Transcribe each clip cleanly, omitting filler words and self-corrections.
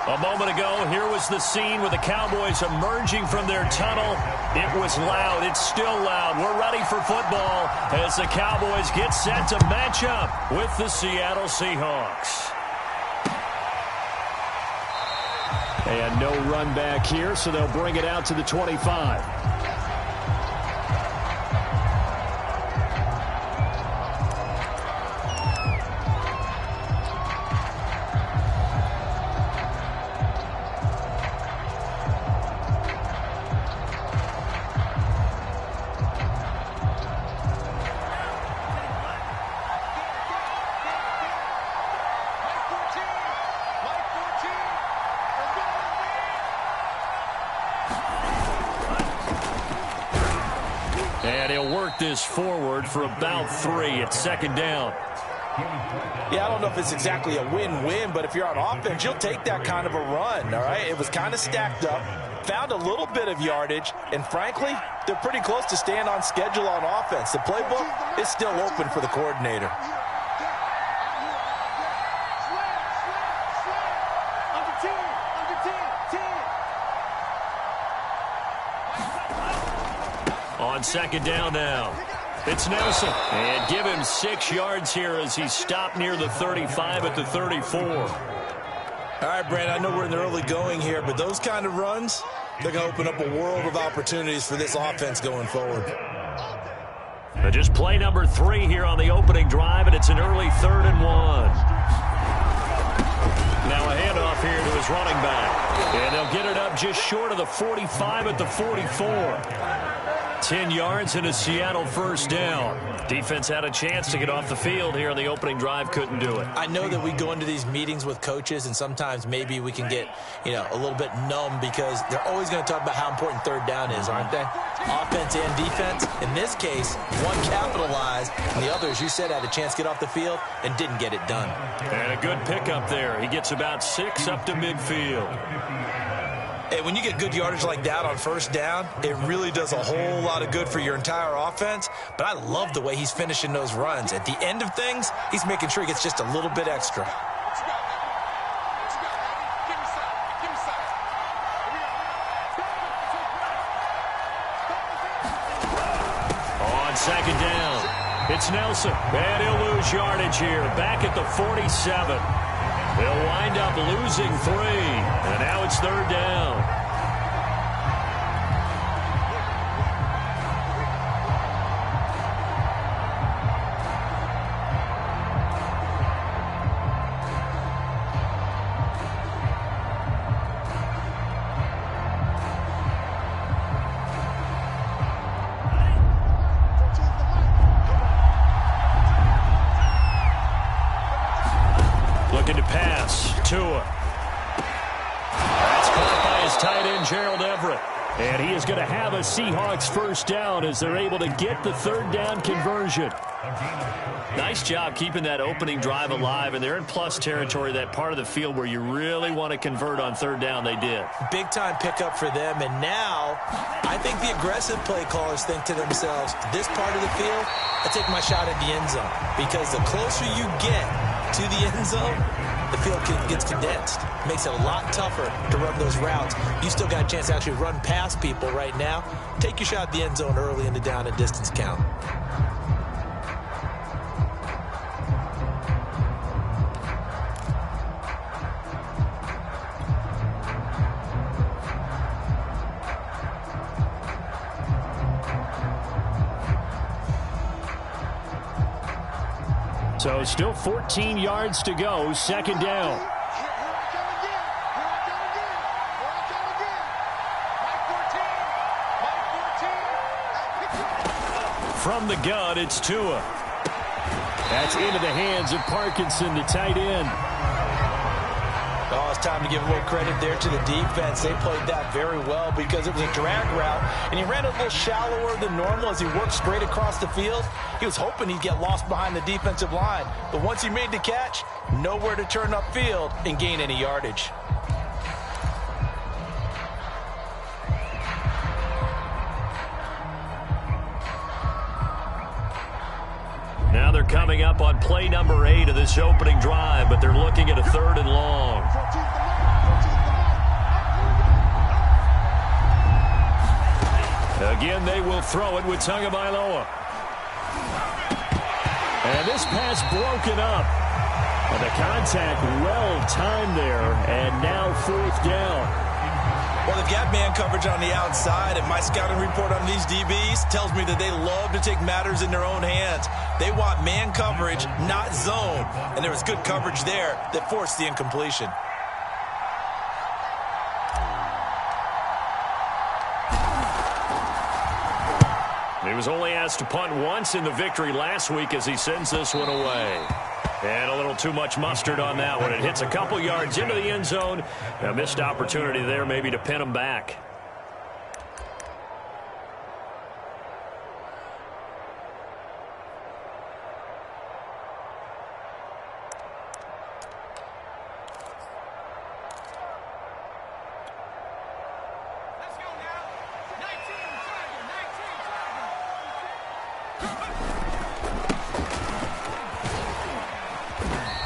A moment ago, here was the scene with the Cowboys emerging from their tunnel. It was loud. It's still loud. We're ready for football as the Cowboys get set to match up with the Seattle Seahawks. And no run back here, so they'll bring it out to the 25. This forward for about 3 at second down. Yeah, I don't know if it's exactly a win-win, but if you're on offense, you'll take that kind of a run, all right? It was kind of stacked up, found a little bit of yardage, and frankly, they're pretty close to staying on schedule on offense. The playbook is still open for the coordinator. On second down now, it's Nelson. And give him 6 yards here as he stopped near the 35 at the 34. All right, Brandon, I know we're in the early going here, but those kind of runs, they're going to open up a world of opportunities for this offense going forward. Just play number 3 here on the opening drive, and it's an early 3rd and 1. Now a handoff here to his running back. And they'll get it up just short of the 45 at the 44. 10 yards and a Seattle first down. Defense had a chance to get off the field here on the opening drive, couldn't do it. I know that we go into these meetings with coaches, and sometimes maybe we can get, a little bit numb because they're always going to talk about how important third down is, aren't they? Offense and defense. In this case, one capitalized, and the other, as you said, had a chance to get off the field and didn't get it done. And a good pickup there. He gets about 6 up to midfield. Hey, when you get good yardage like that on first down, it really does a whole lot of good for your entire offense. But I love the way he's finishing those runs. At the end of things, he's making sure he gets just a little bit extra. On second down, it's Nelson. And he'll lose yardage here, back at the 47. They'll wind up losing 3, and now it's 3rd down. Looking to pass. Tua. That's caught by his tight end, Gerald Everett. And he is going to have a Seahawks first down as they're able to get the 3rd down conversion. Nice job keeping that opening drive alive, and they're in plus territory, that part of the field where you really want to convert on 3rd down. They did. Big-time pickup for them, and now I think the aggressive play callers think to themselves, this part of the field, I take my shot at the end zone, because the closer you get to the end zone, the field gets condensed. Makes it a lot tougher to run those routes. You still got a chance to actually run past people right now. Take your shot at the end zone early in the down and distance count. So still 14 yards to go, 2nd down. From the gun, it's Tua. That's into the hands of Parkinson, the tight end. Oh, it's time to give a little credit there to the defense. They played that very well because it was a drag route, and he ran a little shallower than normal as he worked straight across the field. He was hoping he'd get lost behind the defensive line, but once he made the catch, nowhere to turn upfield and gain any yardage. Now they're coming up on play number 8 of this opening drive, but they're looking at a 3rd and long. Again, they will throw it with Tagovailoa. And this pass broken up. And the contact well-timed there, and now 4th down. Well, they've got man coverage on the outside, and my scouting report on these DBs tells me that they love to take matters in their own hands. They want man coverage, not zone. And there was good coverage there that forced the incompletion. He was only asked to punt once in the victory last week as he sends this one away. And a little too much mustard on that one. It hits a couple yards into the end zone. A missed opportunity there maybe to pin him back.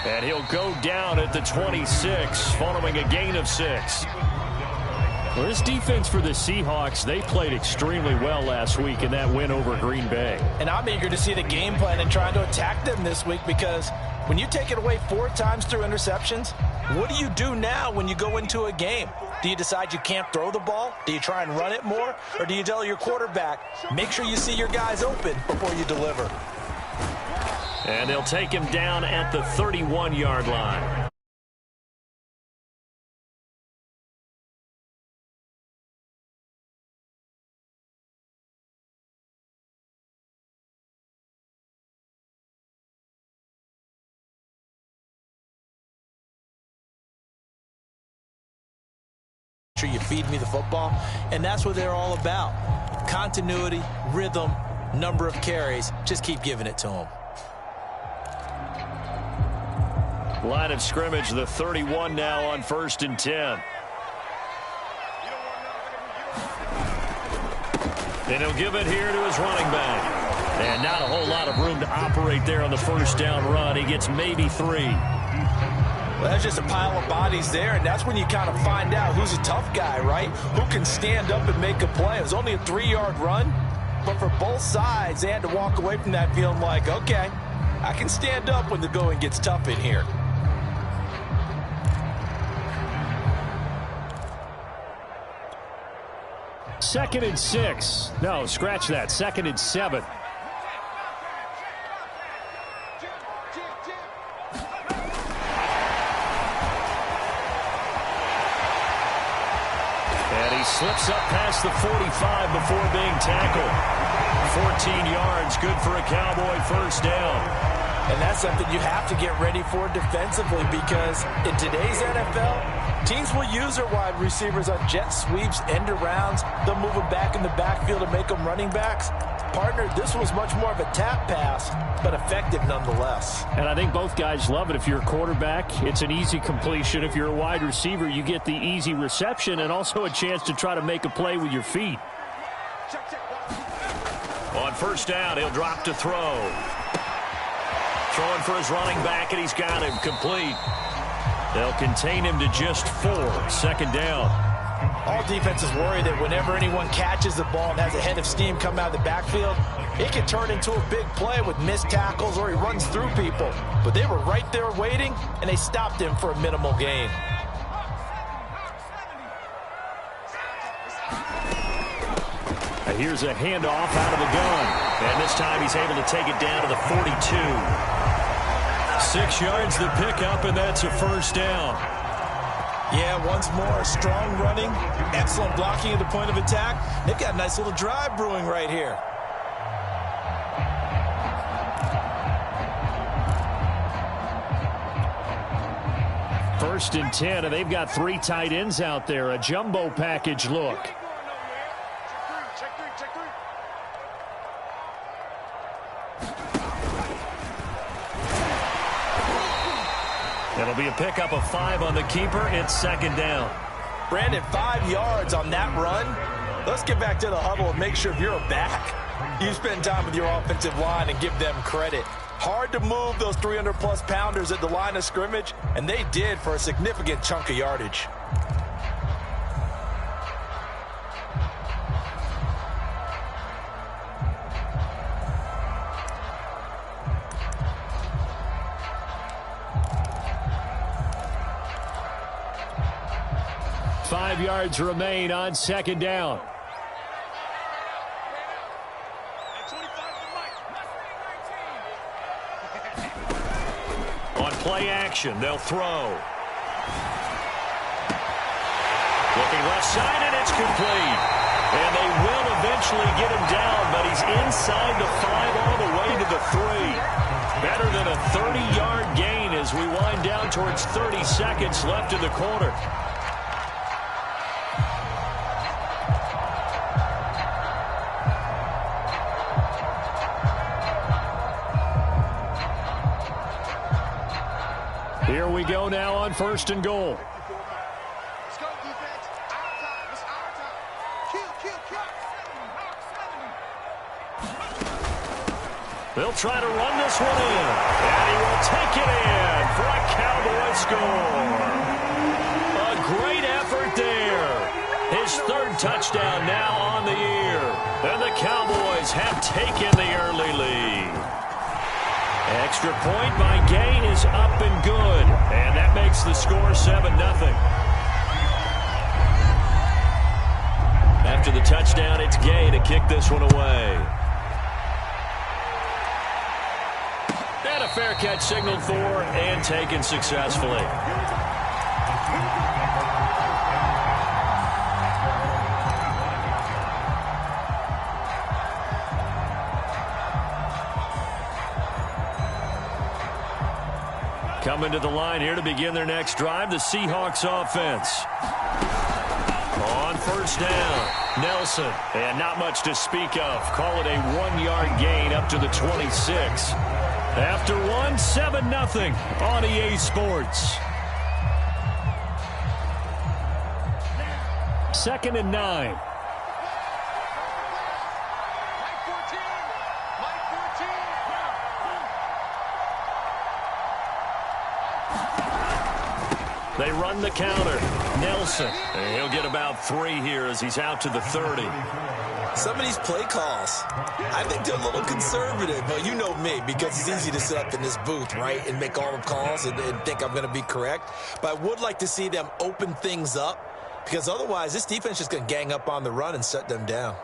And he'll go down at the 26 following a gain of 6. Well, this defense for the Seahawks, they played extremely well last week in that win over Green Bay. And I'm eager to see the game plan and trying to attack them this week, because when you take it away 4 times through interceptions, what do you do now when you go into a game? Do you decide you can't throw the ball? Do you try and run it more? Or do you tell your quarterback, make sure you see your guys open before you deliver? And they'll take him down at the 31-yard line. Sure you feed me the football, and that's what they're all about. Continuity, rhythm, number of carries. Just keep giving it to them. Line of scrimmage, the 31 now on 1st and 10. And he'll give it here to his running back. And not a whole lot of room to operate there on the 1st down run. He gets maybe 3. Well, that's just a pile of bodies there, and that's when you kind of find out who's a tough guy, right? Who can stand up and make a play. It was only a 3-yard run, but for both sides, they had to walk away from that feeling like, okay, I can stand up when the going gets tough in here. Second and 6. No, scratch that. 2nd and 7. And he slips up past the 45 before being tackled. 14 yards, good for a Cowboy 1st down. And that's something you have to get ready for defensively, because in today's NFL, teams will use their wide receivers on jet sweeps, end arounds. They'll move them back in the backfield and make them running backs. Partner, this was much more of a tap pass, but effective nonetheless. And I think both guys love it. If you're a quarterback, it's an easy completion. If you're a wide receiver, you get the easy reception and also a chance to try to make a play with your feet. On 1st down, he'll drop to throw. Throwing for his running back, and he's got him complete. They'll contain him to just 4. 2nd down. All defenses worry that whenever anyone catches the ball and has a head of steam come out of the backfield, it can turn into a big play with missed tackles or he runs through people. But they were right there waiting, and they stopped him for a minimal gain. Here's a handoff out of the gun. And this time he's able to take it down to the 42. 6 yards the pickup, and that's a 1st down. Yeah, once more, strong running, excellent blocking at the point of attack. They've got a nice little drive brewing right here. First and 10, and they've got 3 tight ends out there. A jumbo package look. It'll be a pickup of 5 on the keeper. It's 2nd down. Brandon, 5 yards on that run. Let's get back to the huddle and make sure if you're a back, you spend time with your offensive line and give them credit. Hard to move those 300-plus pounders at the line of scrimmage, and they did for a significant chunk of yardage. 5 yards remain on second down. On play action, they'll throw. Looking left side, and it's complete. And they will eventually get him down, but he's inside the 5 all the way to the 3. Better than a 30-yard gain as we wind down towards 30 seconds left in the quarter. Here we go now on 1st and goal. Let's go, defense. Our time. It's our time. Kill. They'll try to run this one in. And he will take it in for a Cowboy score. A great effort there. His 3rd touchdown now on the year. And the Cowboys have taken the early lead. Extra point by Gay is up and good. And that makes the score 7-0. After the touchdown, it's Gay to kick this one away. And a fair catch signaled for and taken successfully. Coming to the line here to begin their next drive, the Seahawks offense. On 1st down, Nelson. And not much to speak of. Call it a 1-yard gain up to the 26. After 7-0 on EA Sports. 2nd and 9. They run the counter. Nelson. And he'll get about 3 here as he's out to the 30. Some of these play calls, I think they're a little conservative. But you know me, because it's easy to sit up in this booth, right, and make all the calls and think I'm going to be correct. But I would like to see them open things up, because otherwise this defense is going to gang up on the run and shut them down.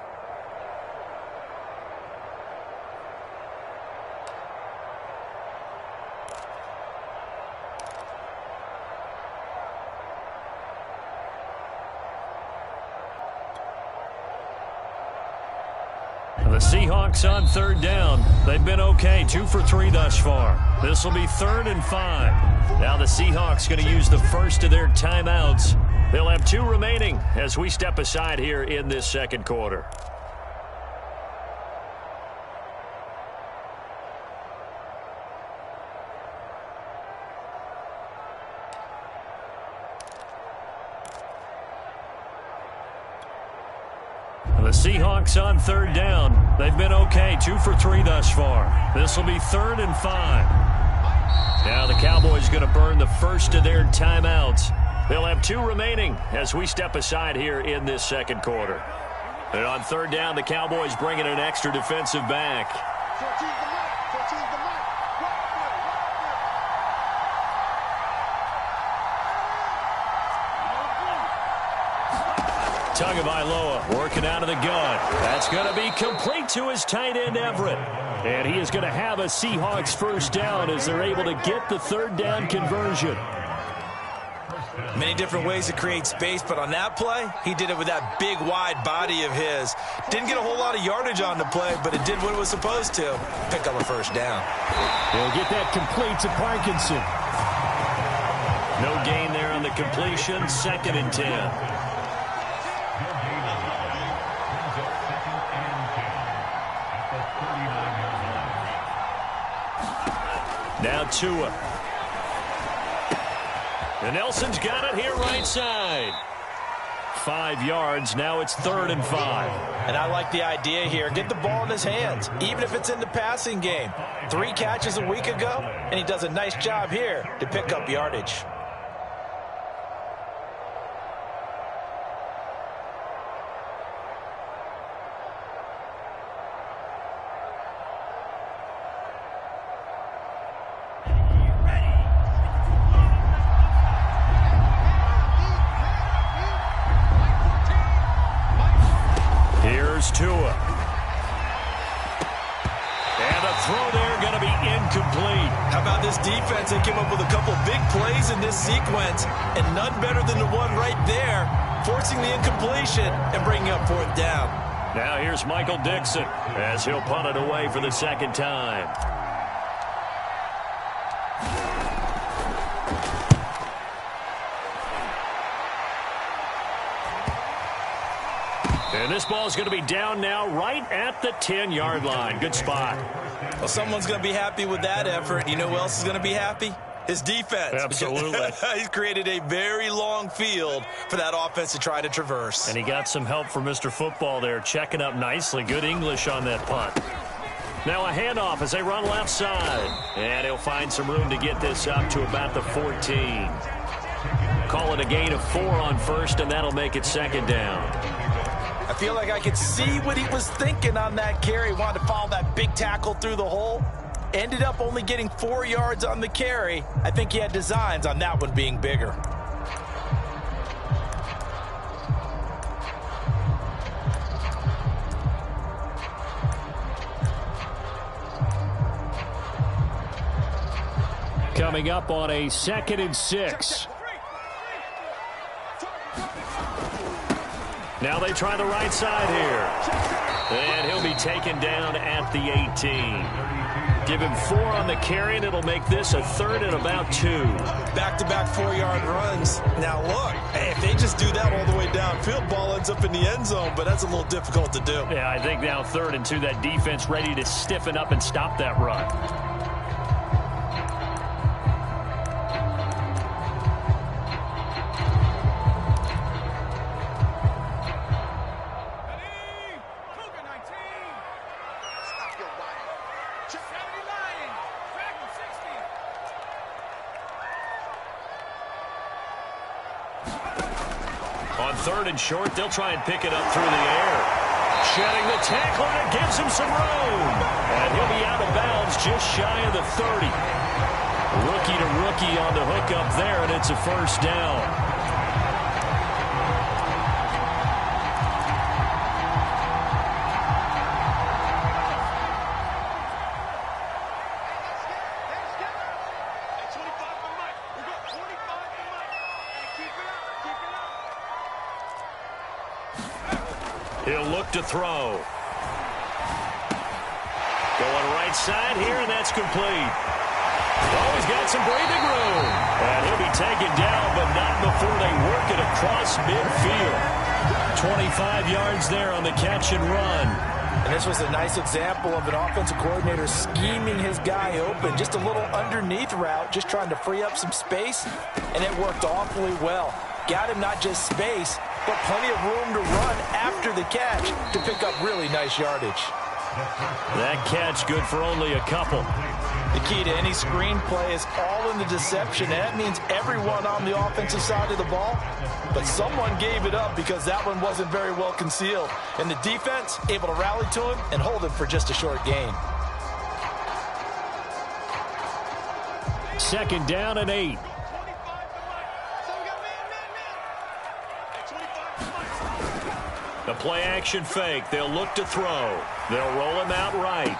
The Seahawks on 3rd down. They've been okay, 2 for 3 thus far. This will be 3rd and 5. Now the Seahawks going to use the first of their timeouts. They'll have 2 remaining as we step aside here in this 2nd quarter. The Seahawks on 3rd down. They've been okay, 2 for 3 thus far. This will be 3rd and 5. Now the Cowboys going to burn the first of their timeouts. They'll have 2 remaining as we step aside here in this 2nd quarter. And on 3rd down, the Cowboys bringing an extra defensive back. 14's the mark. 14's the mark. Tagovailoa working out of the gun. That's going to be complete to his tight end, Everett. And he is going to have a Seahawks 1st down as they're able to get the 3rd down conversion. Many different ways to create space, but on that play, he did it with that big, wide body of his. Didn't get a whole lot of yardage on the play, but it did what it was supposed to. Pick up a 1st down. He'll get that complete to Parkinson. No gain there on the completion. 2nd and 10. Now Tua. And Nelson's got it here right side. 5 yards. Now it's 3rd and 5. And I like the idea here. Get the ball in his hands, even if it's in the passing game. 3 catches a week ago, and he does a nice job here to pick up yardage. Here's Tua. And the throw there going to be incomplete. How about this defense? They came up with a couple big plays in this sequence, and none better than the one right there, forcing the incompletion and bringing up fourth down. Now here's Michael Dixon as he'll punt it away for the second time. And this ball is going to be down now right at the 10-yard line. Good spot. Well, someone's going to be happy with that effort. You know who else is going to be happy? His defense. Absolutely. He's created a very long field for that offense to try to traverse. And he got some help from Mr. Football there, checking up nicely. Good English on that punt. Now a handoff as they run left side. And he'll find some room to get this up to about the 14. Call it a gain of 4 on first, and that'll make it second down. I feel like I could see what he was thinking on that carry. Wanted to follow that big tackle through the hole. Ended up only getting 4 yards on the carry. I think he had designs on that one being bigger. Coming up on a 2nd and 6. Now they try the right side here. And he'll be taken down at the 18. Give him 4 on the carry, and it'll make this a 3rd and about 2. Back-to-back 4-yard runs. Now, look, if they just do that all the way downfield, ball ends up in the end zone, but that's a little difficult to do. Yeah, I think now 3rd and 2, that defense ready to stiffen up and stop that run. On 3rd and short, they'll try and pick it up through the air. Shedding the tackle, and it gives him some room. And he'll be out of bounds just shy of the 30. Rookie to rookie on the hook up there, and it's a first down. He'll look to throw. Going right side here, and that's complete. Oh, he's got some breathing room. And he'll be taken down, but not before they work it across midfield. 25 yards there on the catch and run. And this was a nice example of an offensive coordinator scheming his guy open. Just a little underneath route, just trying to free up some space, and it worked awfully well. Got him not just space, but plenty of room to run after the catch to pick up really nice yardage. That catch good for only a couple. The key to any screen play is all in the deception. And that means everyone on the offensive side of the ball. But someone gave it up because that one wasn't very well concealed. And the defense able to rally to him and hold him for just a short gain. 2nd down and 8. The play-action fake. They'll look to throw. They'll roll him out right.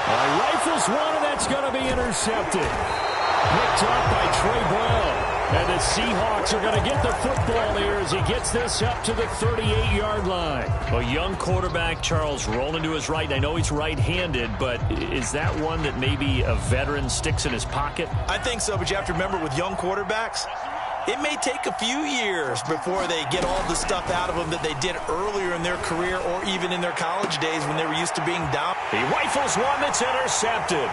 Rifles one, and that's going to be intercepted. Picked up by Trey Brown. And the Seahawks are going to get the football here as he gets this up to the 38-yard line. A young quarterback, Charles, rolling to his right. And I know he's right-handed, but is that one that maybe a veteran sticks in his pocket? I think so, but you have to remember with young quarterbacks, it may take a few years before they get all the stuff out of them that they did earlier in their career or even in their college days when they were used to being down. He rifles one that's intercepted.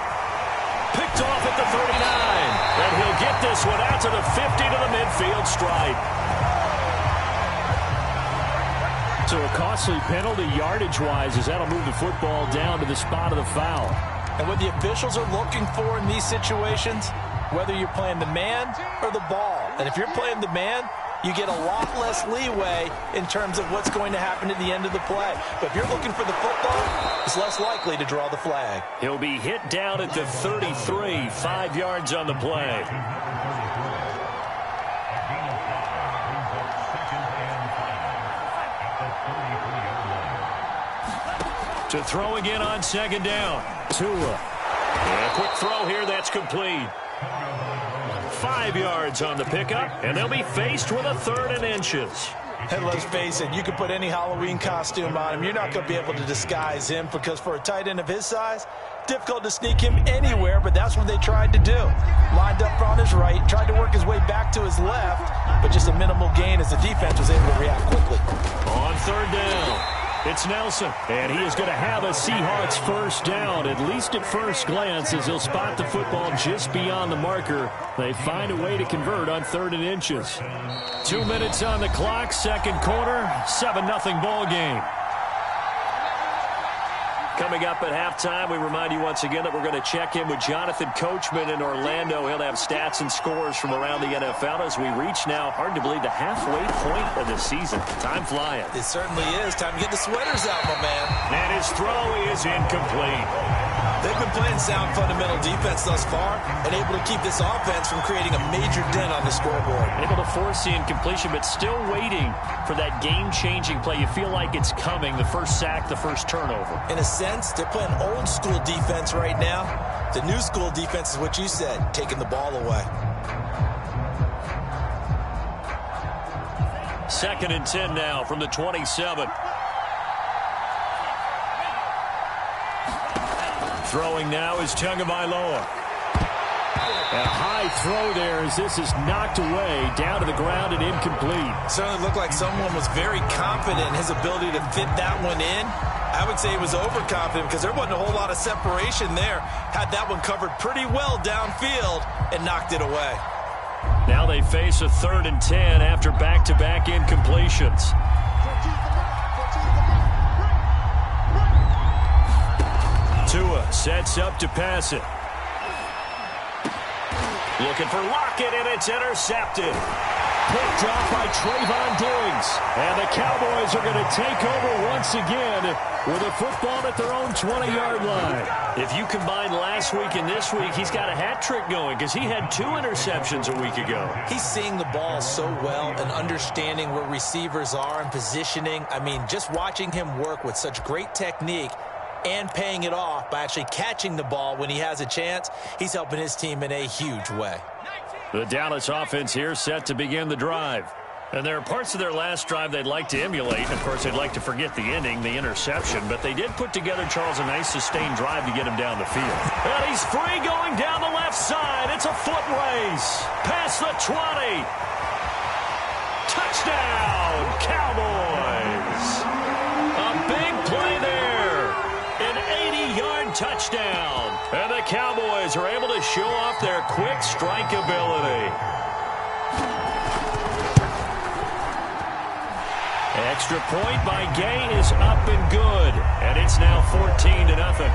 Picked off at the 39. And he'll get this one out to the 50 to the midfield stripe. So a costly penalty yardage-wise as that'll move the football down to the spot of the foul. And what the officials are looking for in these situations, whether you're playing the man or the ball. And if you're playing the man, you get a lot less leeway in terms of what's going to happen at the end of the play. But if you're looking for the football, it's less likely to draw the flag. He'll be hit down at the 33, 5 yards on the play. To throw again on second down. Tua. And a quick throw here that's complete. 5 yards on the pickup, and they'll be faced with a 3rd and inches. And let's face it, you can put any Halloween costume on him. You're not going to be able to disguise him because for a tight end of his size, difficult to sneak him anywhere, but that's what they tried to do. Lined up on his right, tried to work his way back to his left, but just a minimal gain as the defense was able to react quickly. On 3rd down, it's Nelson, and he is going to have a Seahawks 1st down, at least at first glance, as he'll spot the football just beyond the marker. They find a way to convert on 3rd and inches. 2 minutes on the clock, 2nd quarter, 7-0 ball game. Coming up at halftime, we remind you once again that we're going to check in with Jonathan Coachman in Orlando. He'll have stats and scores from around the NFL as we reach now, hard to believe, the halfway point of the season. Time flying. It certainly is. Time to get the sweaters out, my man. And his throw is incomplete. They've been playing sound fundamental defense thus far and able to keep this offense from creating a major dent on the scoreboard. Able to force the incompletion, but still waiting for that game-changing play. You feel like it's coming, the first sack, the first turnover. In a sense, they're playing old-school defense right now. The new-school defense is what you said, taking the ball away. 2nd and 10 now from the 27. Throwing now is Tagovailoa. And a high throw there as this is knocked away, down to the ground and incomplete. Certainly looked like someone was very confident in his ability to fit that one in. I would say he was overconfident because there wasn't a whole lot of separation there. Had that one covered pretty well downfield and knocked it away. Now they face a 3rd and 10 after back-to-back incompletions. Tua sets up to pass it. Looking for Lockett, and it's intercepted. Picked off by Trayvon Diggs. And the Cowboys are going to take over once again with a football at their own 20-yard line. If you combine last week and this week, he's got a hat trick going because he had 2 interceptions a week ago. He's seeing the ball so well and understanding where receivers are and positioning. I mean, just watching him work with such great technique and paying it off by actually catching the ball when he has a chance, he's helping his team in a huge way. The Dallas offense here set to begin the drive. And there are parts of their last drive they'd like to emulate. Of course, they'd like to forget the ending, the interception. But they did put together, Charles, a nice sustained drive to get him down the field. And he's free going down the left side. It's a foot race. Past the 20. Touchdown, Cowboys. A big play there. An 80-yard touchdown. And the Cowboys are able to show off their quick strike ability. Extra point by Gay is up and good. And it's now 14-0.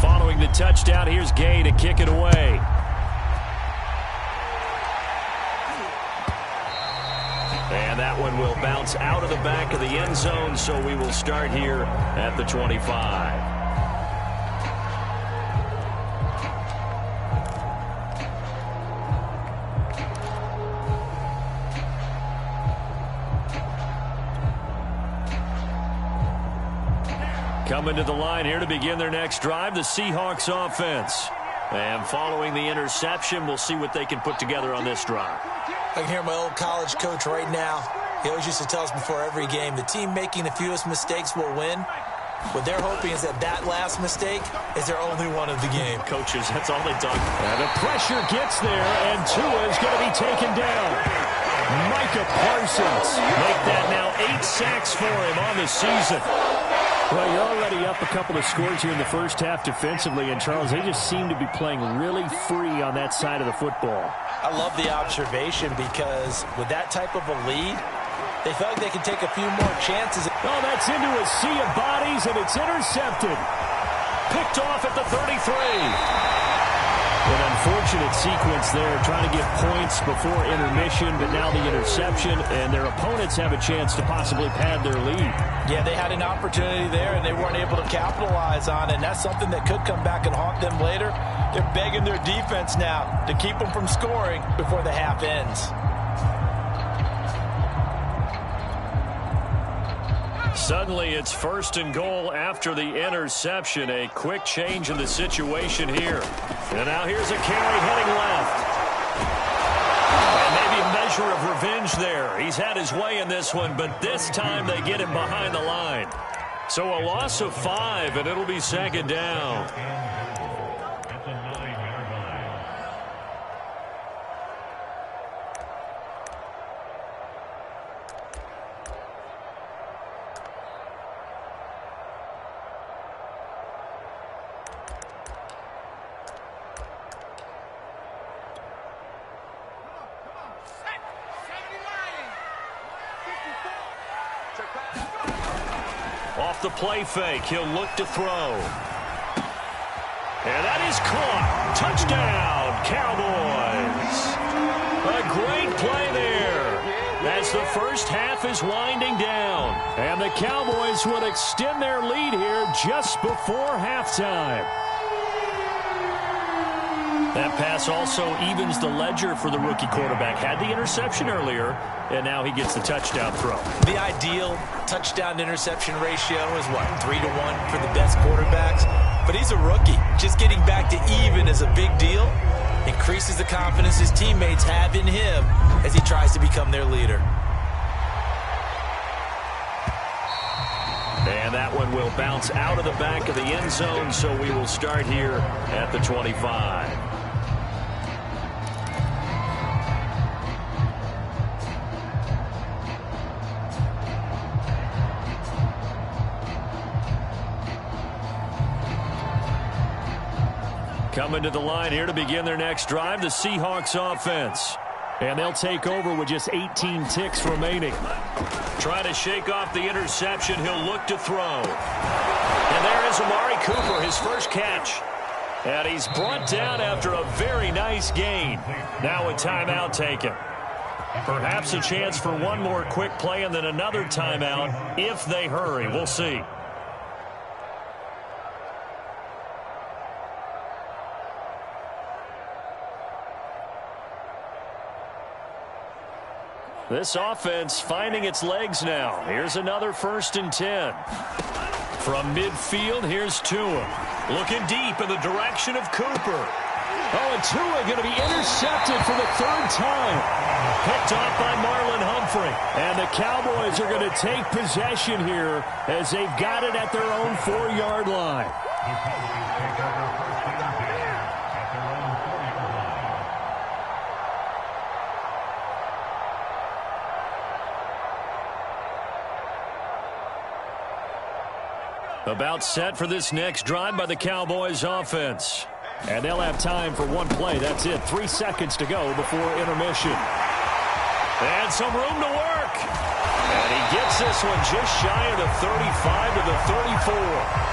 Following the touchdown, here's Gay to kick it away. And that one will bounce out of the back of the end zone, so we will start here at the 25. Coming to the line here to begin their next drive, the Seahawks offense. And following the interception, we'll see what they can put together on this drive. I can hear my old college coach right now. He always used to tell us before every game, the team making the fewest mistakes will win. What they're hoping is that last mistake is their only one of the game. Coaches, that's all they talk about. And the pressure gets there, and Tua is going to be taken down. Micah Parsons make that now 8 sacks for him on the season. Well, you're already up a couple of scores here in the first half defensively, and Charles, they just seem to be playing really free on that side of the football. I love the observation because with that type of a lead, they felt like they could take a few more chances. Oh, that's into a sea of bodies, and it's intercepted. Picked off at the 33. An unfortunate sequence there, trying to get points before intermission, but now the interception, and their opponents have a chance to possibly pad their lead. Yeah, they had an opportunity there, and they weren't able to capitalize on it, and that's something that could come back and haunt them later. They're begging their defense now to keep them from scoring before the half ends. Suddenly, it's 1st and goal after the interception. A quick change in the situation here. And now here's a carry heading left. And maybe a measure of revenge there. He's had his way in this one, but this time they get him behind the line. So a loss of 5, and it'll be 2nd down. Off the play fake, he'll look to throw. And that is caught. Touchdown, Cowboys. A great play there as the first half is winding down. And the Cowboys would extend their lead here just before halftime. That pass also evens the ledger for the rookie quarterback. Had the interception earlier, and now he gets the touchdown throw. The ideal touchdown-interception ratio is, what, 3-to-1 for the best quarterbacks? But he's a rookie. Just getting back to even is a big deal. Increases the confidence his teammates have in him as he tries to become their leader. And that one will bounce out of the back of the end zone, so we will start here at the 25. Coming to the line here to begin their next drive, the Seahawks offense. And they'll take over with just 18 ticks remaining. Trying to shake off the interception, he'll look to throw. And there is Amari Cooper, his first catch. And he's brought down after a very nice gain. Now a timeout taken. Perhaps a chance for one more quick play and then another timeout if they hurry. We'll see. This offense finding its legs now. Here's another 1st and 10. From midfield, here's Tua. Looking deep in the direction of Cooper. Oh, and Tua going to be intercepted for the 3rd time. Picked off by Marlon Humphrey. And the Cowboys are going to take possession here as they've got it at their own 4-yard line. About set for this next drive by the Cowboys offense. And they'll have time for one play. That's it. 3 seconds to go before intermission. And some room to work. And he gets this one just shy of the 35 to the 34.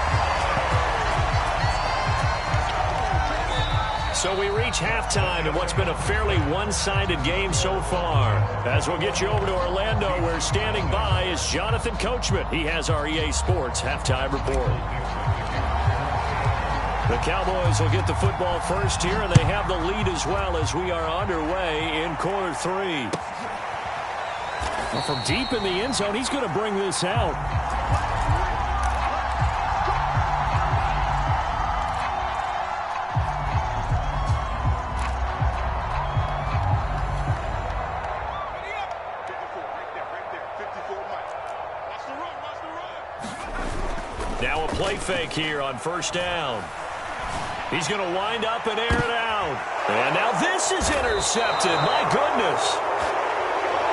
So we reach halftime in what's been a fairly one-sided game so far. As we'll get you over to Orlando, where standing by is Jonathan Coachman. He has our EA Sports halftime report. The Cowboys will get the football first here, and they have the lead as well as we are underway in quarter 3. Well, from deep in the end zone, he's going to bring this out. Now a play fake here on 1st down. He's going to wind up and air it out. And now this is intercepted. My goodness.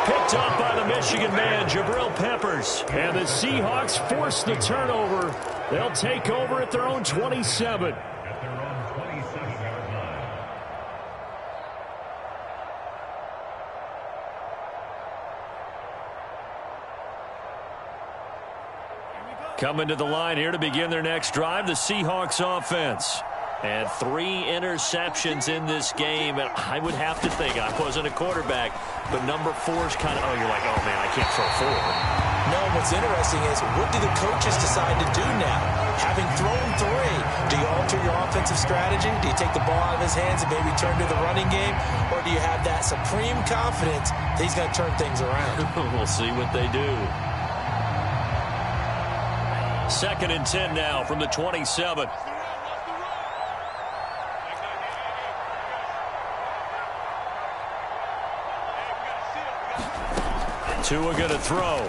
Picked up by the Michigan man, Jabril Peppers. And the Seahawks force the turnover. They'll take over at their own 27. Coming to the line here to begin their next drive, the Seahawks offense. And 3 interceptions in this game. And I would have to think, I wasn't a quarterback, but number 4 is kind of, you're like, oh, man, I can't throw 4. No, what's interesting is, what do the coaches decide to do now? Having thrown 3, do you alter your offensive strategy? Do you take the ball out of his hands and maybe turn to the running game? Or do you have that supreme confidence that he's going to turn things around? We'll see what they do. 2nd and 10 now from the 27. Tua going to throw.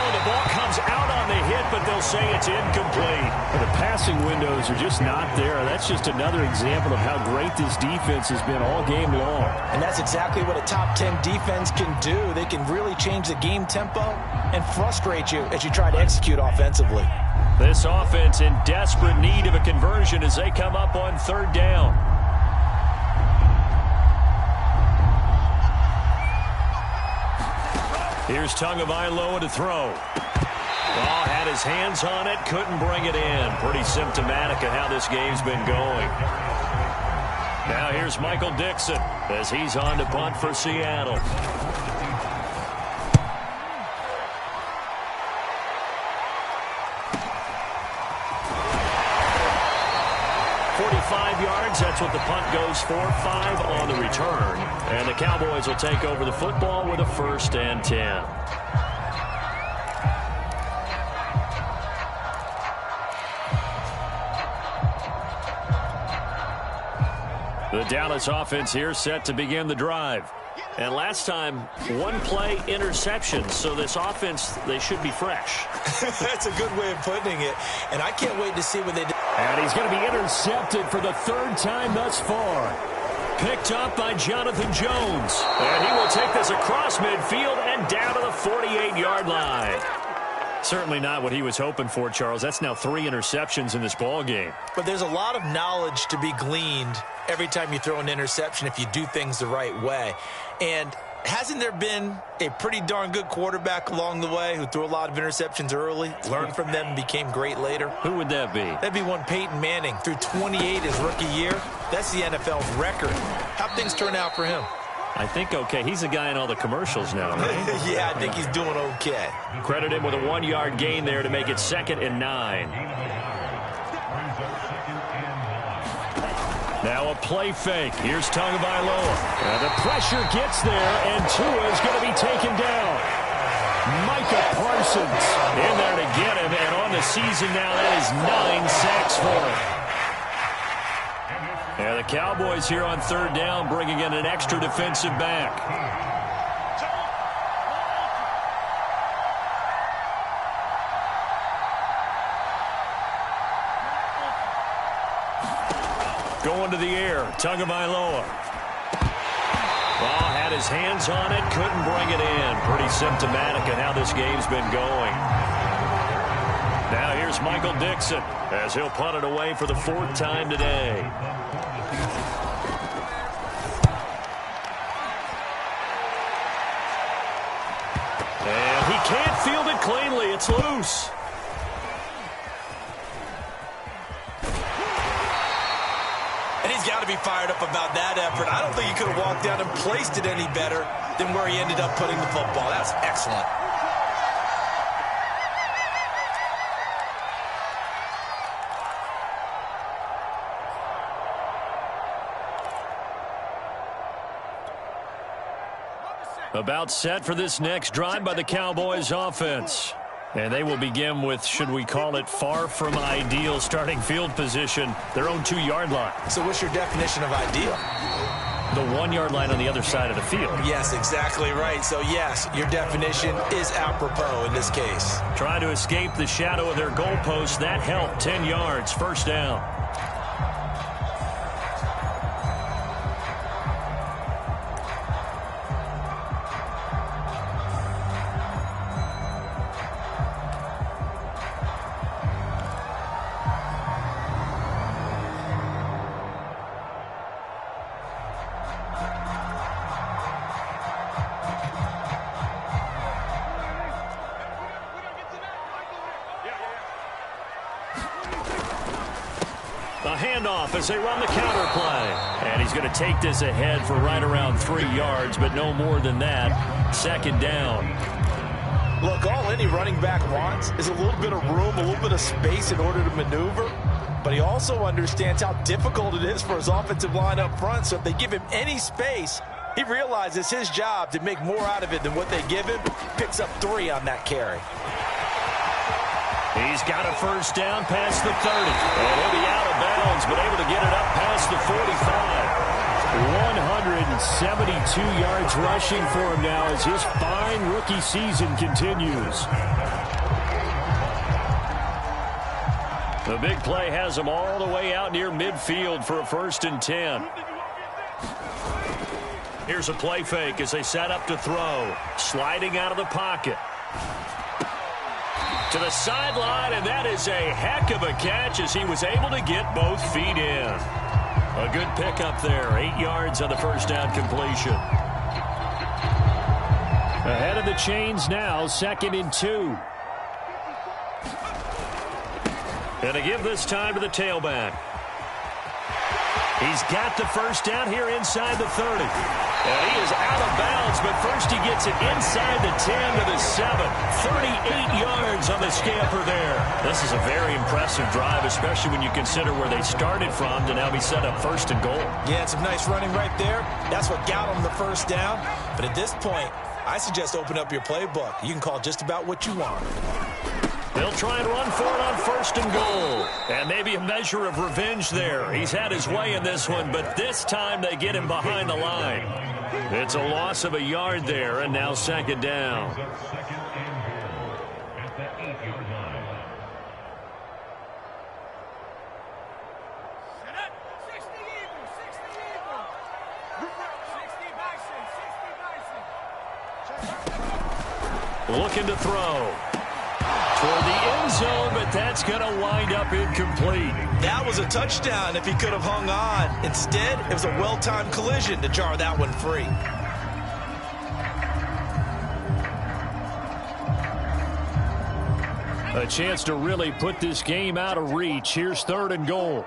Oh, the ball comes out on the hit, but they'll say it's incomplete. The passing windows are just not there. That's just another example of how great this defense has been all game long. And that's exactly what a top 10 defense can do. They can really change the game tempo and frustrate you as you try to execute offensively. This offense in desperate need of a conversion as they come up on 3rd down. Here's Tagovailoa to throw. Ball had his hands on it, couldn't bring it in. Pretty symptomatic of how this game's been going. Now here's Michael Dixon as he's on to punt for Seattle. Yards, that's what the punt goes for. 5 on the return. And the Cowboys will take over the football with a 1st and 10. The Dallas offense here set to begin the drive. And last time, 1 play interception. So this offense, they should be fresh. That's a good way of putting it. And I can't wait to see what they do. And he's going to be intercepted for the 3rd time thus far. Picked up by Jonathan Jones. And he will take this across midfield and down to the 48-yard line. Certainly not what he was hoping for, Charles. That's now 3 interceptions in this ball game. But there's a lot of knowledge to be gleaned every time you throw an interception if you do things the right way. And hasn't there been a pretty darn good quarterback along the way who threw a lot of interceptions early, learned from them, and became great later? Who would that be? That'd be one Peyton Manning. Threw 28 his rookie year. That's the NFL's record. How'd things turn out for him? I think okay. He's a guy in all the commercials now, right? Yeah, I think he's doing okay. Credit him with a 1-yard gain there to make it 2nd and 9. Now a play fake. Here's Tagovailoa. And the pressure gets there, and Tua is going to be taken down. Micah Parsons in there to get him, and on the season now, that is 9 sacks for him. And the Cowboys here on 3rd down, bringing in an extra defensive back. Going to the air, Tagovailoa. Ball had his hands on it, couldn't bring it in. Pretty symptomatic of how this game's been going. Now here's Michael Dixon as he'll punt it away for the 4th time today. And he can't field it cleanly. It's loose. And he's got to be fired up about that effort. I don't think he could have walked down and placed it any better than where he ended up putting the football. That's excellent. About set for this next drive by the Cowboys offense. And they will begin with, should we call it, far from ideal starting field position, their own 2-yard line. So what's your definition of ideal? The 1-yard line on the other side of the field. Yes, exactly right. So, yes, your definition is apropos in this case. Trying to escape the shadow of their goalpost. That helped. 10 yards, 1st down. A handoff as they run the counter play. And he's going to take this ahead for right around 3 yards, but no more than that. 2nd down. Look, all any running back wants is a little bit of room, a little bit of space in order to maneuver. But he also understands how difficult it is for his offensive line up front. So if they give him any space, he realizes his job to make more out of it than what they give him. Picks up 3 on that carry. He's got a first down past the 30. And he'll be out of bounds, but able to get it up past the 45. 172 yards rushing for him now as his fine rookie season continues. The big play has him all the way out near midfield for a 1st and 10. Here's a play fake as they set up to throw. Sliding out of the pocket. To the sideline, and that is a heck of a catch as he was able to get both feet in. A good pickup there. 8 yards on the first down completion. Ahead of the chains now, 2nd and 2. And to give this time to the tailback. He's got the first down here inside the 30. And he is out of bounds, but first he gets it inside the 10 to the 7. 38 yards on the scamper there. This is a very impressive drive, especially when you consider where they started from to now be set up 1st and goal. Yeah, some nice running right there. That's what got him the first down. But at this point, I suggest open up your playbook. You can call just about what you want. They'll try and run for it on 1st and goal. And maybe a measure of revenge there. He's had his way in this one, but this time they get him behind the line. It's a loss of a yard there, and now 2nd down. Looking to throw. Toward the end zone, but that's going to wind up incomplete. That was a touchdown if he could have hung on. Instead, it was a well-timed collision to jar that one free. A chance to really put this game out of reach. Here's 3rd and goal.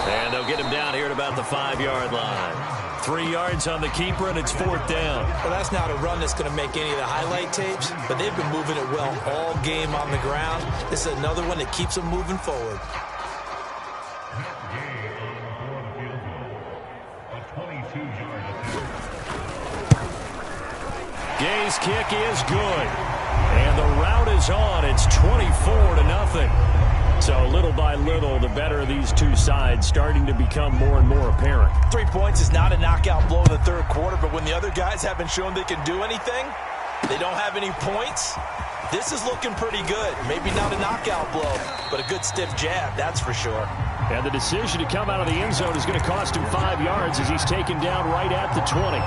And they'll get him down here at about the 5-yard line. 3 yards on the keeper, and it's 4th down. Well, that's not a run that's going to make any of the highlight tapes, but they've been moving it well all game on the ground. This is another one that keeps them moving forward. Gay's kick is good. And the route is on. It's 24-0. So little by little, the better of these two sides starting to become more and more apparent. 3 points is not a knockout blow in the 3rd quarter, but when the other guys haven't shown they can do anything, they don't have any points, this is looking pretty good. Maybe not a knockout blow, but a good stiff jab, that's for sure. And the decision to come out of the end zone is going to cost him 5 yards as he's taken down right at the 20.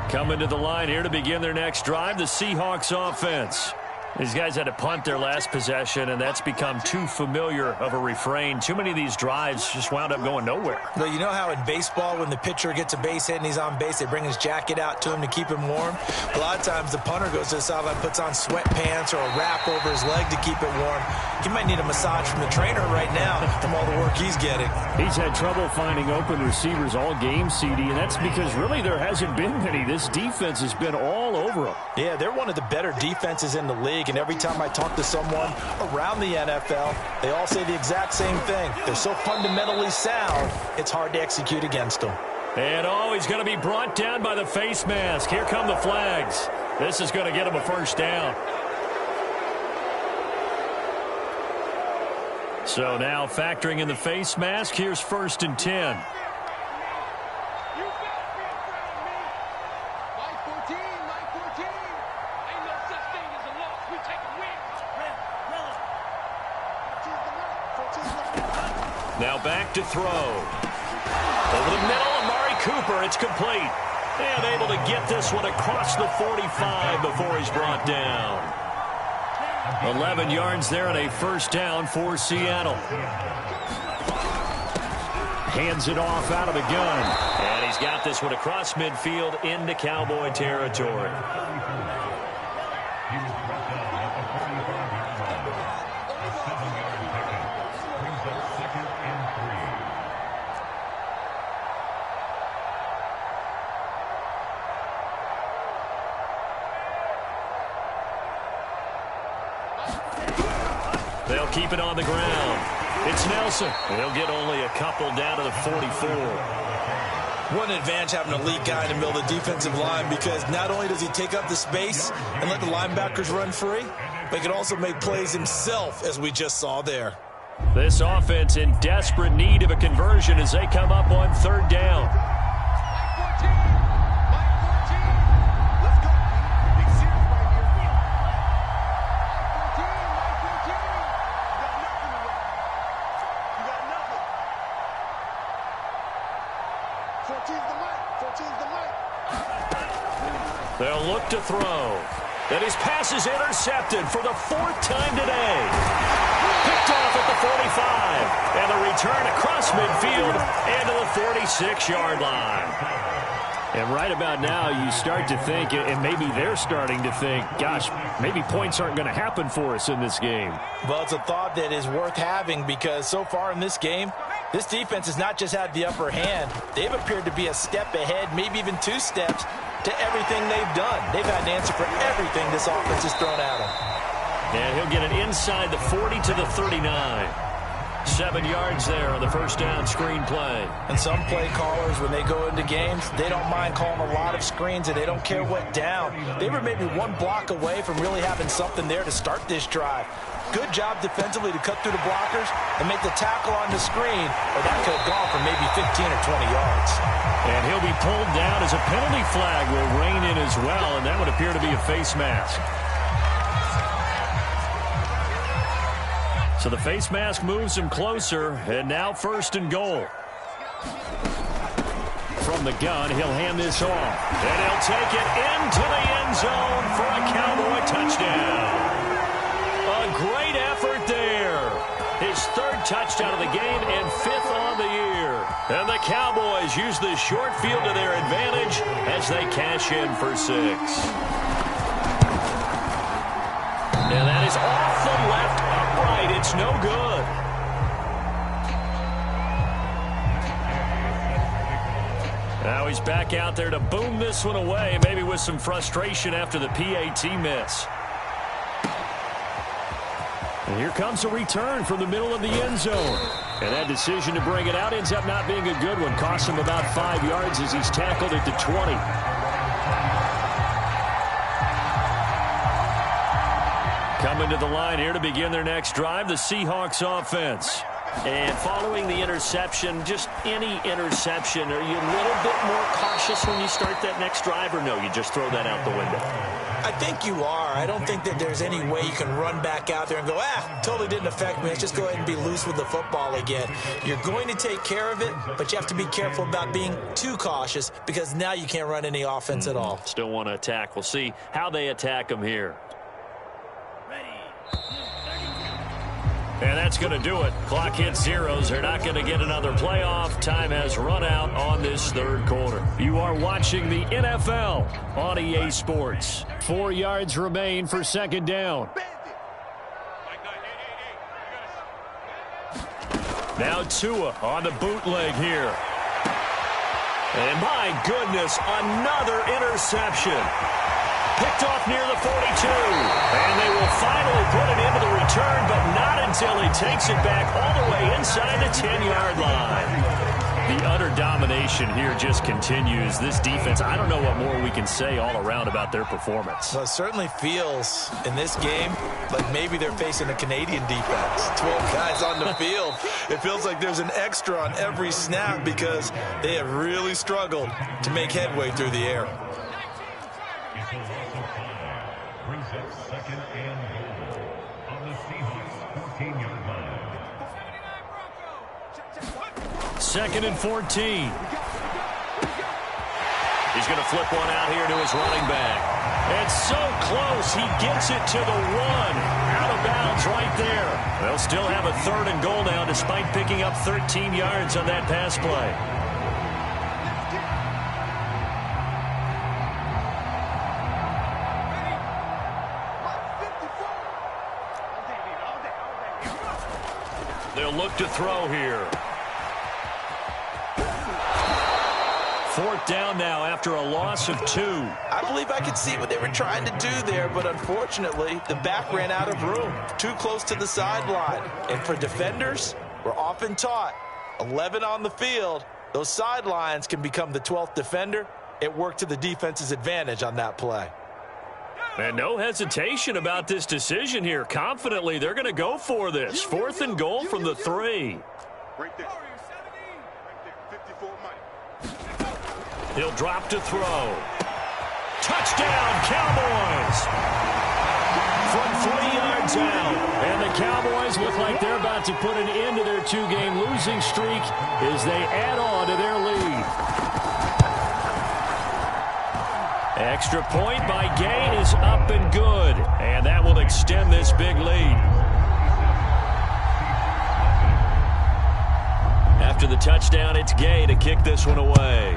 Coming to the line here to begin their next drive, the Seahawks offense. These guys had to punt their last possession, and that's become too familiar of a refrain. Too many of these drives just wound up going nowhere. Well, you know how in baseball, when the pitcher gets a base hit and he's on base, they bring his jacket out to him to keep him warm? A lot of times the punter goes to the sideline, puts on sweatpants or a wrap over his leg to keep it warm. He might need a massage from the trainer right now from all the work he's getting. He's had trouble finding open receivers all game, CD, and that's because really there hasn't been many. This defense has been all over them. Yeah, they're one of the better defenses in the league, and every time I talk to someone around the NFL, they all say the exact same thing. They're so fundamentally sound, it's hard to execute against them. And he's going to be brought down by the face mask. Here come the flags. This is going to get him a first down. So now factoring in the face mask, here's 1st and 10. Now back to throw. Over the middle, Amari Cooper. It's complete. And able to get this one across the 45 before he's brought down. 11 yards there and a first down for Seattle. Hands it off out of the gun. And he's got this one across midfield into Cowboy territory. They'll keep it on the ground. It's Nelson. He'll get only a couple down to the 44. What an advantage having a lead guy in the middle of the defensive line, because not only does he take up the space and let the linebackers run free, but he can also make plays himself, as we just saw there. This offense in desperate need of a conversion as they come up on third down. They'll look to throw. And his pass is intercepted for the fourth time today. Picked off at the 45. And the return across midfield and to the 46-yard line. And right about now, you start to think, and maybe they're starting to think, gosh, maybe points aren't going to happen for us in this game. Well, it's a thought that is worth having, because so far in this game, this defense has not just had the upper hand. They've appeared to be a step ahead, maybe even 2 steps, to everything they've done. They've had an answer for everything this offense has thrown at them. And he'll get it inside the 40 to the 39. 7 yards there on the first down screen play. And some play callers, when they go into games, they don't mind calling a lot of screens, and they don't care what down. They were maybe 1 block away from really having something there to start this drive. Good job defensively to cut through the blockers and make the tackle on the screen, or that could have gone for maybe 15 or 20 yards. And he'll be pulled down as a penalty flag will rein in as well, and that would appear to be a face mask. So the face mask moves him closer, and now 1st and goal. From the gun, he'll hand this off, and he'll take it into the end zone for a Cowboy touchdown. A great effort there. His 3rd touchdown of the game and 5th on the year. And the Cowboys use this short field to their advantage as they cash in for 6. And that is off the left upright. It's no good. Now he's back out there to boom this one away, maybe with some frustration after the PAT miss. And here comes a return from the middle of the end zone. And that decision to bring it out ends up not being a good one. Costs him about 5 yards as he's tackled at the 20. Coming to the line here to begin their next drive, the Seahawks offense. And following the interception, just any interception, are you a little bit more cautious when you start that next drive, or no, you just throw that out the window? I think you are. I don't think that there's any way you can run back out there and go, totally didn't affect me. Let's just go ahead and be loose with the football again. You're going to take care of it, but you have to be careful about being too cautious, because now you can't run any offense at all. Still want to attack. We'll see how they attack them here. And that's going to do it. Clock hits zeros. They're not going to get another playoff. Time has run out on this 3rd quarter. You are watching the NFL on EA Sports. 4 yards remain for 2nd down. Now Tua on the bootleg here. And my goodness, another interception. Picked off near the 42. And they will finally put it into the return, but not until he takes it back all the way inside the 10-yard line. The utter domination here just continues. This defense, I don't know what more we can say all around about their performance. Well, it certainly feels in this game like maybe they're facing a Canadian defense. 12 guys on the field. It feels like there's an extra on every snap, because they have really struggled to make headway through the air. Brings up 2nd and goal on the Seahawks 14-yard line. 2nd and 14. He's going to flip one out here to his running back. It's so close. He gets it to the 1. Out of bounds right there. They'll still have a 3rd and goal now, despite picking up 13 yards on that pass play. They'll look to throw here. 4th down now after a loss of 2. I believe I could see what they were trying to do there, but unfortunately, the back ran out of room. Too close to the sideline. And for defenders, we're often taught, 11 on the field, those sidelines can become the 12th defender. It worked to the defense's advantage on that play. And no hesitation about this decision here. Confidently, they're going to go for this. 4th and goal from the 3. Right there. Right there. 54 money. He'll drop to throw. Touchdown, Cowboys! From 3 yards out. And the Cowboys look like they're about to put an end to their 2-game losing streak as they add on to their lead. Extra point by Gay is up and good. And that will extend this big lead. After the touchdown, it's Gay to kick this one away.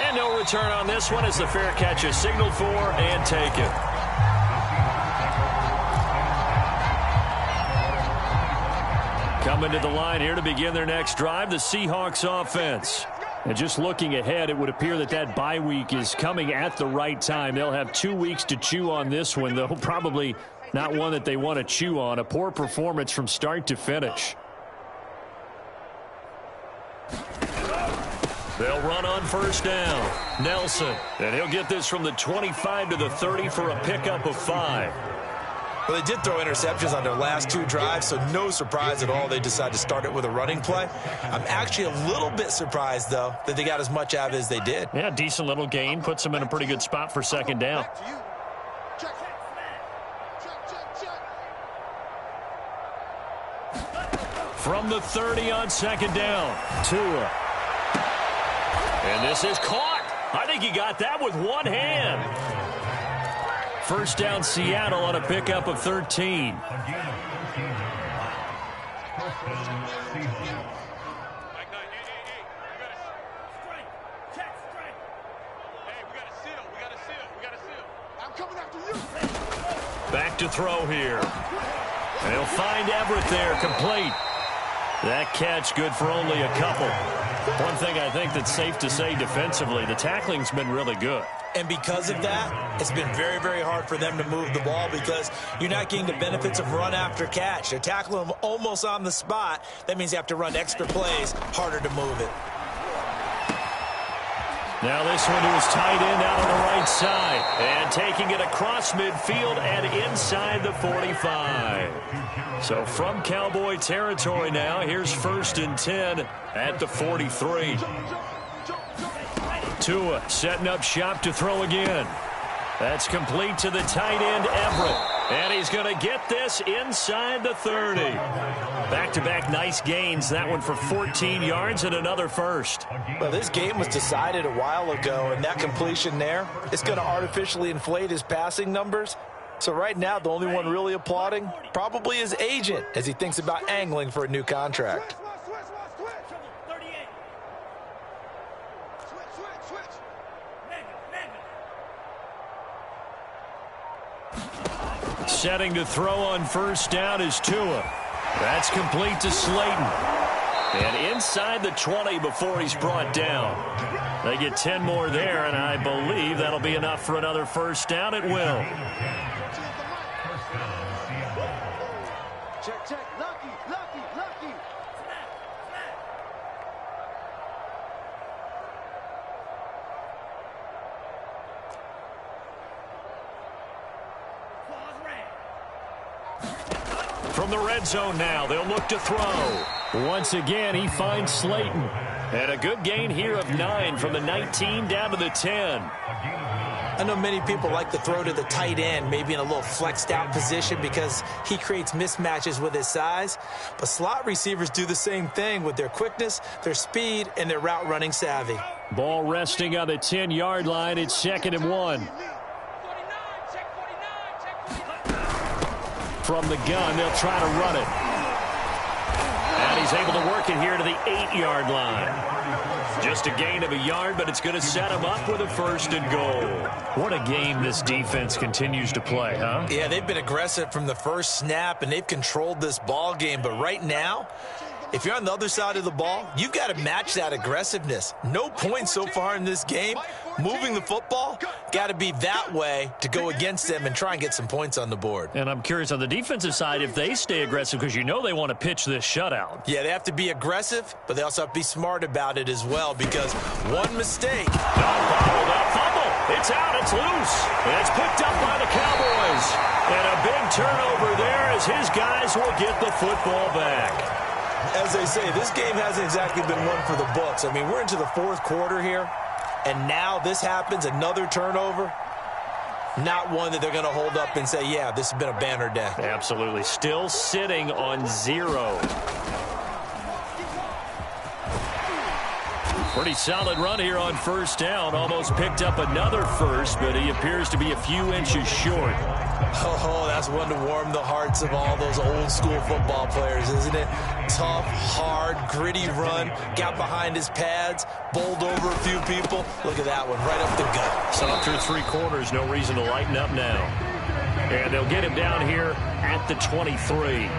And no return on this one as the fair catch is signaled for and taken. Coming to the line here to begin their next drive, the Seahawks offense. And just looking ahead, it would appear that that bye week is coming at the right time. They'll have 2 weeks to chew on this one, though probably not one that they want to chew on. A poor performance from start to finish. They'll run on 1st down. Nelson, and he'll get this from the 25 to the 30 for a pickup of 5. Well, they did throw interceptions on their last 2 drives, so no surprise at all they decided to start it with a running play. I'm actually a little bit surprised, though, that they got as much out of it as they did. Yeah, decent little gain. Puts them in a pretty good spot for 2nd down. Back to you. Check. From the 30 on 2nd down. Tua. And this is caught. I think he got that with one hand. 1st down, Seattle on a pickup of 13. Back to throw here. And he'll find Everett there, complete. That catch good for only a couple. One thing I think that's safe to say defensively, the tackling's been really good. And because of that, it's been very, very hard for them to move the ball because you're not getting the benefits of run after catch. They're tackling them almost on the spot. That means you have to run extra plays, harder to move it. Now this one to his tight end out on the right side. And taking it across midfield and inside the 45. So from Cowboy territory now, here's 1st and 10 at the 43. Tua setting up shop to throw again. That's complete to the tight end, Everett. And he's going to get this inside the 30. Back-to-back nice gains. That one for 14 yards and another first. Well, this game was decided a while ago, and that completion there, it's going to artificially inflate his passing numbers. So right now, the only one really applauding probably his agent as he thinks about angling for a new contract. Setting to throw on 1st down is Tua. That's complete to Slayton. And inside the 20 before he's brought down. They get 10 more there, and I believe that'll be enough for another 1st down. It will. Check. Lucky. From the red zone now, they'll look to throw. Once again, he finds Slayton. And a good gain here of 9 from the 19 down to the 10. I know many people like to throw to the tight end, maybe in a little flexed out position because he creates mismatches with his size. But slot receivers do the same thing with their quickness, their speed, and their route running savvy. Ball resting on the 10-yard line. It's 2nd and 1. From the gun, they'll try to run it. And he's able to work it here to the 8-yard line. Just a gain of a yard, but it's going to set him up with a 1st and goal. What a game this defense continues to play, huh? Yeah, they've been aggressive from the first snap, and they've controlled this ball game. But right now, if you're on the other side of the ball, you've got to match that aggressiveness. No points so far in this game. Moving the football, got to be that way to go against them and try and get some points on the board. And I'm curious on the defensive side if they stay aggressive, because you know they want to pitch this shutout. Yeah, they have to be aggressive, but they also have to be smart about it as well, because one mistake. That fumble. It's out. It's loose. And it's picked up by the Cowboys. And a big turnover there as his guys will get the football back. As they say, this game hasn't exactly been one for the books. I mean, we're into the fourth quarter here, and now this happens, another turnover. Not one that they're going to hold up and say, yeah, this has been a banner day. Absolutely. Still sitting on 0. Pretty solid run here on first down. Almost picked up another first, but he appears to be a few inches short. Oh, that's one to warm the hearts of all those old school football players, isn't it? Tough, hard, gritty run. Got behind his pads, bowled over a few people. Look at that one, right up the gut. So up through 3 quarters, no reason to lighten up now. And they'll get him down here at the 23.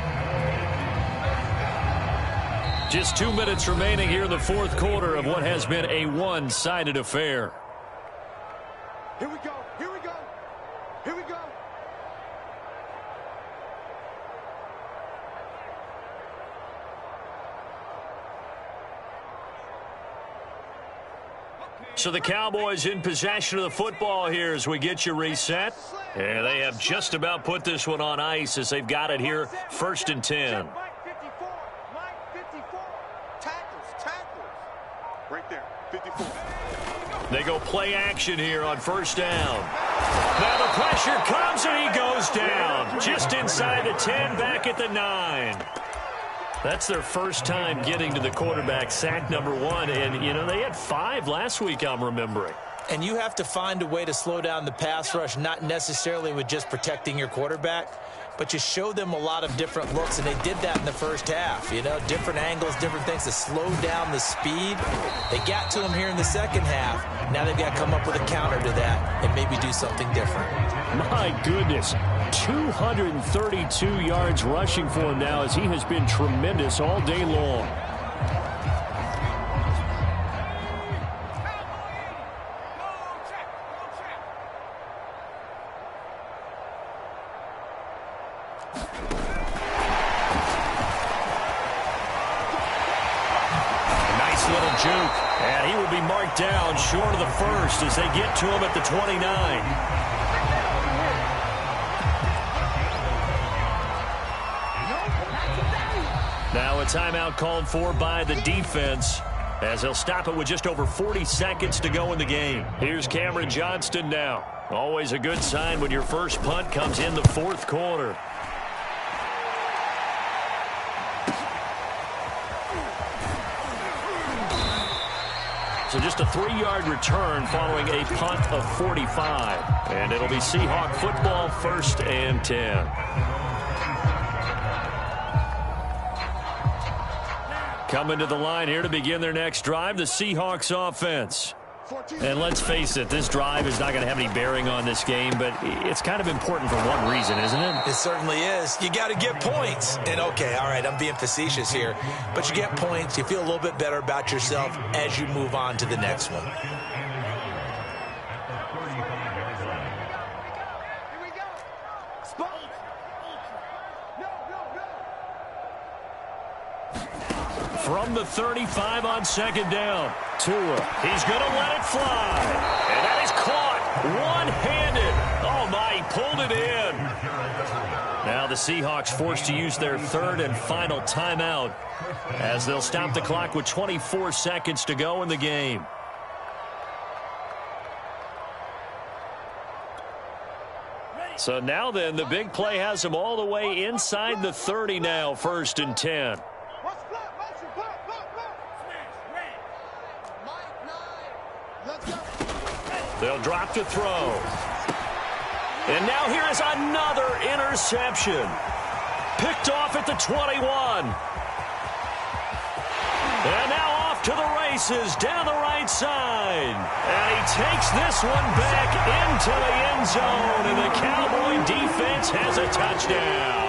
Just 2 minutes remaining here in the fourth quarter of what has been a one-sided affair. Here we go. Here we go. Here we go. So the Cowboys in possession of the football here as we get you reset. And they have just about put this one on ice as they've got it here, 1st and 10. Mike 54. Mike 54. Tackles. Right there. 54. They go play action here on first down. Now the pressure comes and he goes down. Just inside the 10, back at the 9. That's their first time getting to the quarterback, sack number 1. And, you know, they had 5 last week, I'm remembering. And you have to find a way to slow down the pass rush, not necessarily with just protecting your quarterback, but you show them a lot of different looks, and they did that in the first half. You know, different angles, different things to slow down the speed. They got to him here in the second half. Now they've got to come up with a counter to that and maybe do something different. My goodness, 232 yards rushing for him now as he has been tremendous all day long. And he will be marked down short of the first as they get to him at the 29. Now a timeout called for by the defense as they'll stop it with just over 40 seconds to go in the game. Here's Cameron Johnston now. Always a good sign when your first punt comes in the fourth quarter. So just a 3-yard return following a punt of 45. And it'll be Seahawk football, 1st and 10. Coming to the line here to begin their next drive, the Seahawks offense. And let's face it, this drive is not going to have any bearing on this game, but it's kind of important for one reason, isn't it? It certainly is. You got to get points. And, okay, all right, I'm being facetious here, but you get points, you feel a little bit better about yourself as you move on to the next one. Here we go. Spot. From the 35 on second down, Tua. He's going to let it fly. And that is caught one-handed. Oh, my, he pulled it in. Now the Seahawks forced to use their 3rd and final timeout as they'll stop the clock with 24 seconds to go in the game. So now then, the big play has them all the way inside the 30 now, 1st and 10. They'll drop to throw. And now here is another interception. Picked off at the 21. And now off to the races down the right side. And he takes this one back into the end zone. And the Cowboy defense has a touchdown.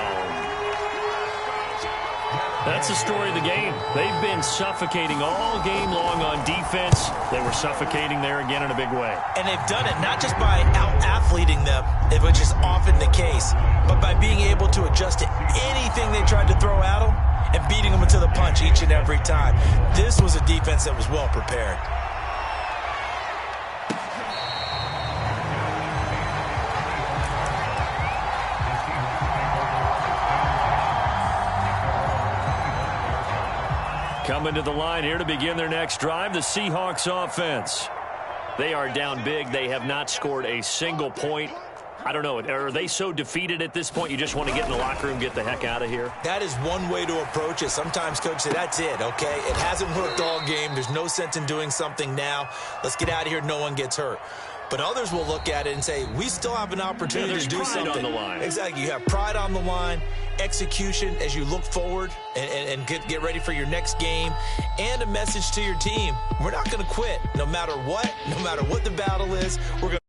That's the story of the game. They've been suffocating all game long on defense. They were suffocating there again in a big way. And they've done it not just by out-athleting them, which is often the case, but by being able to adjust to anything they tried to throw at them and beating them into the punch each and every time. This was a defense that was well prepared. Coming to the line here to begin their next drive, the Seahawks offense. They are down big. They have not scored a single point. I don't know. Are they so defeated at this point you just want to get in the locker room, get the heck out of here? That is one way to approach it. Sometimes coaches say, that's it, okay? It hasn't worked all game. There's no sense in doing something now. Let's get out of here. No one gets hurt. But others will look at it and say, we still have an opportunity to do something. There's pride on the line. Exactly. You have pride on the line, execution as you look forward and get ready for your next game, and a message to your team. We're not going to quit no matter what the battle is. We're going